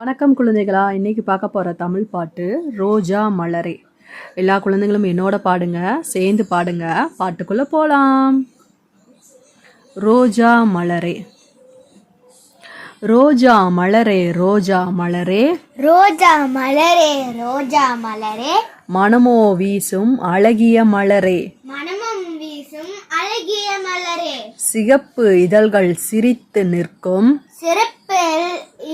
வணக்கம் குழந்தைகளா, இன்னைக்கு பார்க்க போகிற தமிழ் பாட்டு ரோஜா மலரே. எல்லா குழந்தைகளும் என்னோட பாடுங்க, சேர்ந்து பாடுங்க. பாட்டுக்குள்ளே போகலாம். ரோஜா மலரே, ரோஜா மலரே, ரோஜா மலரே, ரோஜா மலரே, ரோஜா மலரே, மனமோ வீசும் அழகிய மலரே, மனமும் வீசும் அழகிய மலரே, சிகப்பு இதழ்கள் சிரித்து நிற்கும், சிறப்பு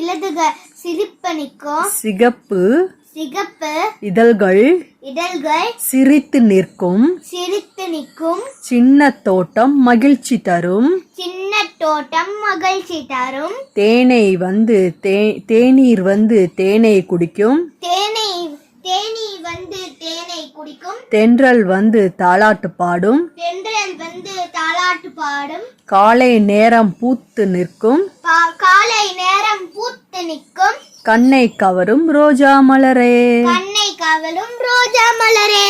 இலதுகள் சிரிப்பு நிற்கும், சிகப்பு சிகப்பு இதழ்கள் இதழ்கள் சிரித்து நிற்கும், சிரித்து நிற்கும், சின்ன தோட்டம் மகிழ்ச்சி தரும், சின்ன தோட்டம் மகிழ்ச்சி தரும், தேனீர் வந்து தேனை குடிக்கும், தேனீ வந்து தேனை குடிக்கும், தென்றல் வந்து தாலாட்டு பாடும், தென்றல் வந்து தாலாட்டு பாடும், காலை நேரம் பூத்து நிற்கும், காலை நேரம் பூத்து நிற்கும், கண்ணை கவரும் ரோஜா மலரே. கண்ணை கவலும் ரோஜா மலரே.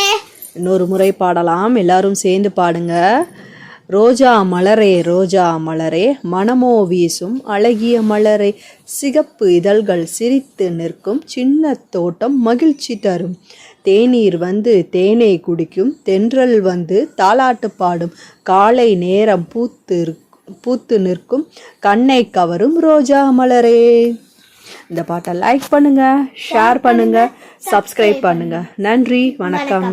இன்னொரு முறை பாடலாம், எல்லாரும் சேர்ந்து பாடுங்க. ரோஜா மலரே, ரோஜா மலரே, மனமோ வீசும் அழகிய மலரே, சிகப்பு இதழ்கள் சிரித்து நிற்கும், சின்ன தோட்டம் மகிழ்ச்சி தரும், தேநீர் வந்து தேனை குடிக்கும், தென்றல் வந்து தாலாட்டு பாடும், காலை நேரம் பூத்து நிற்கும், கண்ணை கவரும் ரோஜா மலரே. இந்த பாட்டை லைக் பண்ணுங்க, ஷேர் பண்ணுங்க, சப்ஸ்கிரைப் பண்ணுங்க. நன்றி, வணக்கம்.